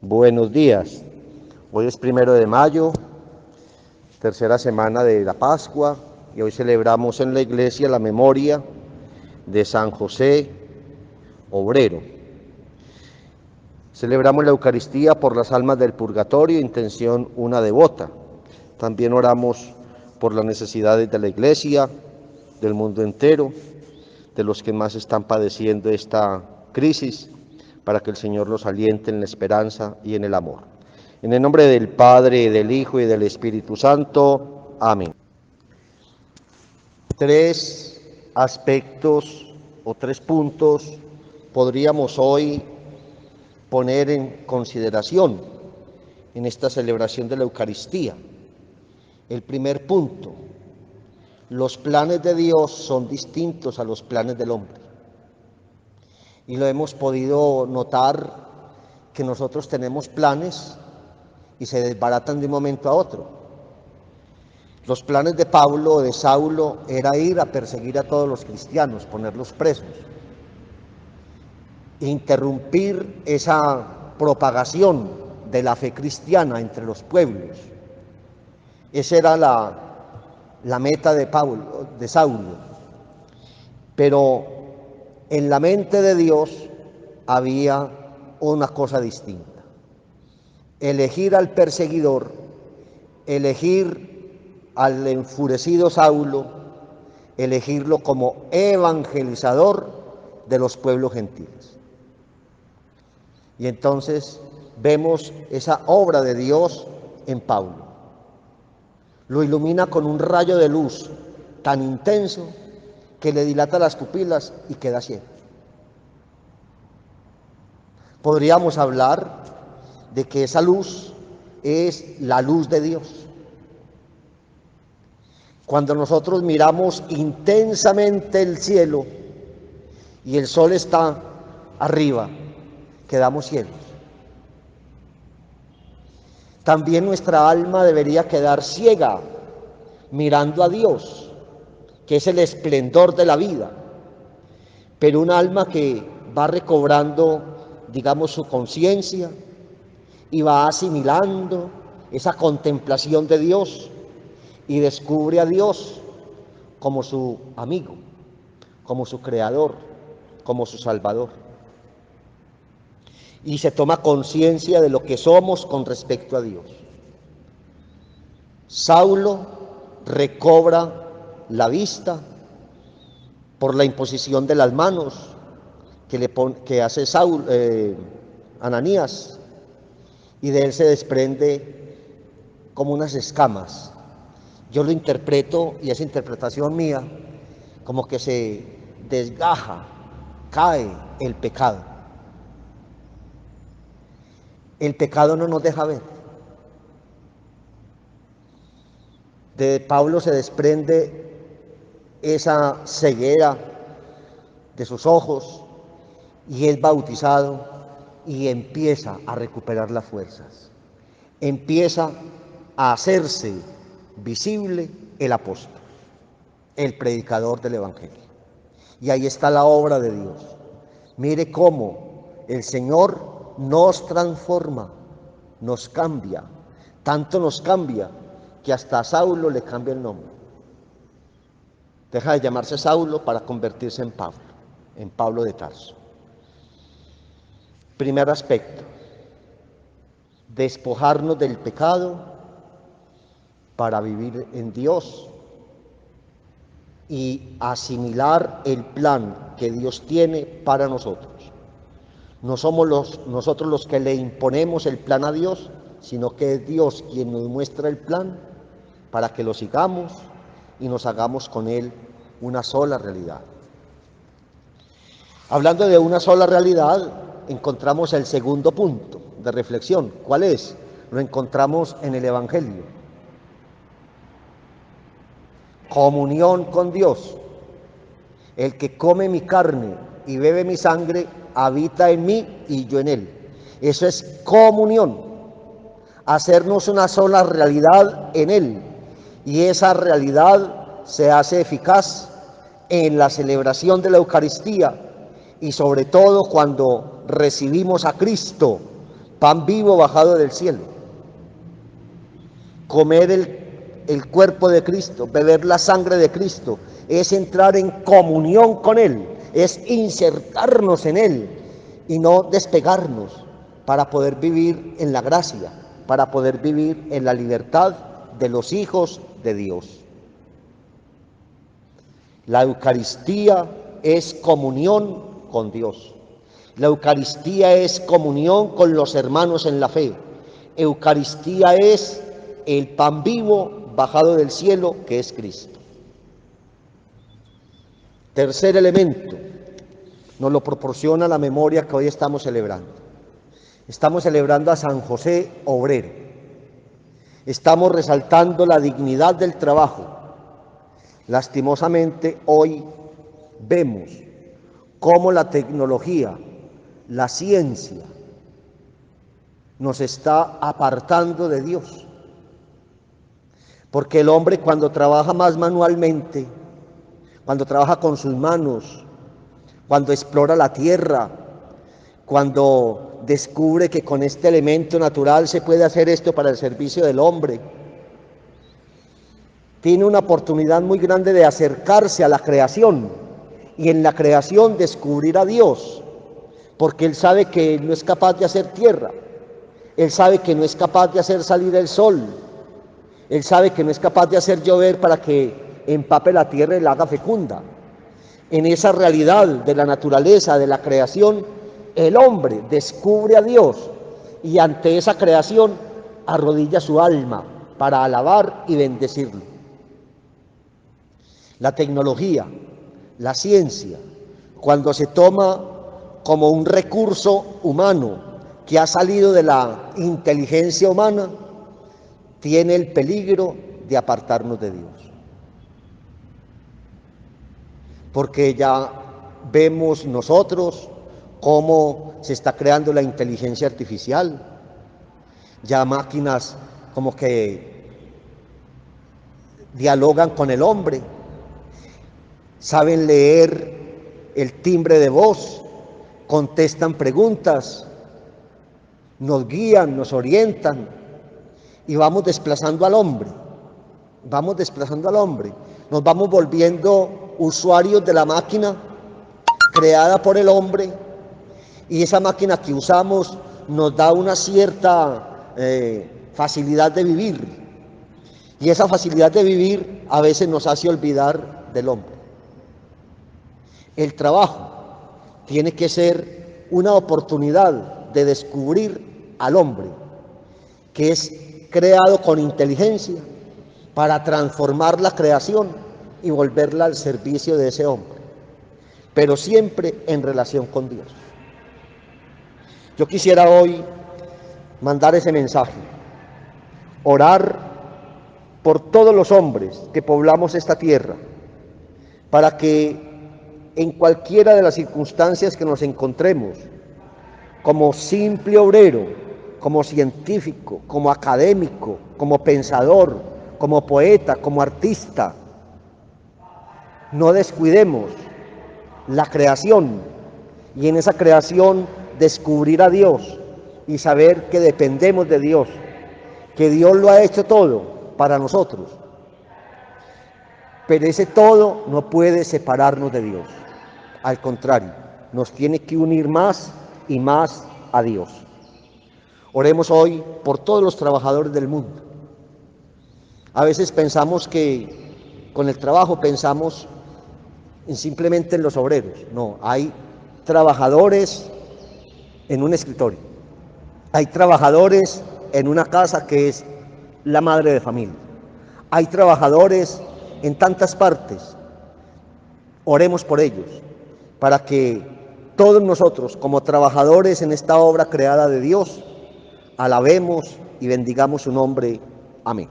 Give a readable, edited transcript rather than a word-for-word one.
Buenos días. Hoy es 1 de mayo, tercera semana de la Pascua, y hoy celebramos en la iglesia la memoria de San José Obrero. Celebramos la Eucaristía por las almas del purgatorio, intención una devota. También oramos por las necesidades de la iglesia, del mundo entero, de los que más están padeciendo esta crisis, para que el Señor los aliente en la esperanza y en el amor. En el nombre del Padre, del Hijo y del Espíritu Santo. Amén. Tres aspectos o 3 puntos podríamos hoy poner en consideración en esta celebración de la Eucaristía. El primer punto: los planes de Dios son distintos a los planes del hombre. Y lo hemos podido notar, que nosotros tenemos planes y se desbaratan de un momento a otro. Los planes de Pablo, de Saulo, era ir a perseguir a todos los cristianos, ponerlos presos, interrumpir esa propagación de la fe cristiana entre los pueblos. Esa era la meta de Saulo. Pero en la mente de Dios había una cosa distinta: elegir al perseguidor, elegir al enfurecido Saulo, elegirlo como evangelizador de los pueblos gentiles. Y entonces vemos esa obra de Dios en Pablo. Lo ilumina con un rayo de luz tan intenso que le dilata las pupilas y queda ciego. Podríamos hablar de que esa luz es la luz de Dios. Cuando nosotros miramos intensamente el cielo y el sol está arriba, quedamos ciegos. También nuestra alma debería quedar ciega mirando a Dios, que es el esplendor de la vida. Pero un alma que va recobrando, digamos, su conciencia y va asimilando esa contemplación de Dios y descubre a Dios como su amigo, como su creador, como su salvador. Y se toma conciencia de lo que somos con respecto a Dios. Saulo recobra la vista por la imposición de las manos que hace Ananías, y de él se desprende como unas escamas. Yo lo interpreto, y es interpretación mía, como que se desgaja, cae el pecado. El pecado no nos deja ver. De Pablo se desprende esa ceguera de sus ojos y es bautizado y empieza a recuperar las fuerzas. Empieza a hacerse visible el apóstol, el predicador del Evangelio. Y ahí está la obra de Dios. Mire cómo el Señor nos transforma, nos cambia. Tanto nos cambia que hasta a Saulo le cambia el nombre. Deja de llamarse Saulo para convertirse en Pablo de Tarso. Primer aspecto: despojarnos del pecado para vivir en Dios y asimilar el plan que Dios tiene para nosotros. No somos nosotros los que le imponemos el plan a Dios, sino que es Dios quien nos muestra el plan para que lo sigamos y nos hagamos con él una sola realidad. Hablando de una sola realidad, encontramos el segundo punto de reflexión. ¿Cuál es? Lo encontramos en el Evangelio. Comunión con Dios. El que come mi carne y bebe mi sangre habita en mí y yo en él. Eso es comunión. Hacernos una sola realidad en él. Y esa realidad se hace eficaz en la celebración de la Eucaristía y sobre todo cuando recibimos a Cristo pan vivo bajado del cielo. Comer el cuerpo de Cristo, beber la sangre de Cristo, es entrar en comunión con Él, es insertarnos en Él y no despegarnos para poder vivir en la gracia, para poder vivir en la libertad de los hijos de Dios. La Eucaristía es comunión con Dios. La Eucaristía es comunión con los hermanos en la fe. Eucaristía es el pan vivo bajado del cielo, que es Cristo. Tercer elemento, nos lo proporciona la memoria que hoy estamos celebrando. Estamos celebrando a San José Obrero. Estamos resaltando la dignidad del trabajo. Lastimosamente, hoy vemos cómo la tecnología, la ciencia, nos está apartando de Dios. Porque el hombre, cuando trabaja más manualmente, cuando trabaja con sus manos, cuando explora la tierra, cuando descubre que con este elemento natural se puede hacer esto para el servicio del hombre, tiene una oportunidad muy grande de acercarse a la creación y en la creación descubrir a Dios, porque él sabe que no es capaz de hacer tierra, él sabe que no es capaz de hacer salir el sol, él sabe que no es capaz de hacer llover para que empape la tierra y la haga fecunda. En esa realidad de la naturaleza, de la creación, el hombre descubre a Dios y ante esa creación arrodilla su alma para alabar y bendecirlo. La tecnología, la ciencia, cuando se toma como un recurso humano que ha salido de la inteligencia humana, tiene el peligro de apartarnos de Dios. Porque ya vemos nosotros cómo se está creando la inteligencia artificial, ya máquinas como que dialogan con el hombre, saben leer el timbre de voz, contestan preguntas, nos guían, nos orientan y vamos desplazando al hombre, nos vamos volviendo usuarios de la máquina creada por el hombre y esa máquina que usamos nos da una cierta facilidad de vivir y esa facilidad de vivir a veces nos hace olvidar del hombre. El trabajo tiene que ser una oportunidad de descubrir al hombre, que es creado con inteligencia para transformar la creación y volverla al servicio de ese hombre, pero siempre en relación con Dios. Yo quisiera hoy mandar ese mensaje, orar por todos los hombres que poblamos esta tierra, para que en cualquiera de las circunstancias que nos encontremos, como simple obrero, como científico, como académico, como pensador, como poeta, como artista, no descuidemos la creación y en esa creación descubrir a Dios y saber que dependemos de Dios, que Dios lo ha hecho todo para nosotros, pero ese todo no puede separarnos de Dios, al contrario, nos tiene que unir más y más a Dios. Oremos hoy por todos los trabajadores del mundo. A veces pensamos que con el trabajo pensamos simplemente en los obreros. No, hay trabajadores en un escritorio, hay trabajadores en una casa que es la madre de familia, hay trabajadores en tantas partes. Oremos por ellos, para que todos nosotros, como trabajadores en esta obra creada de Dios, alabemos y bendigamos su nombre. Amén.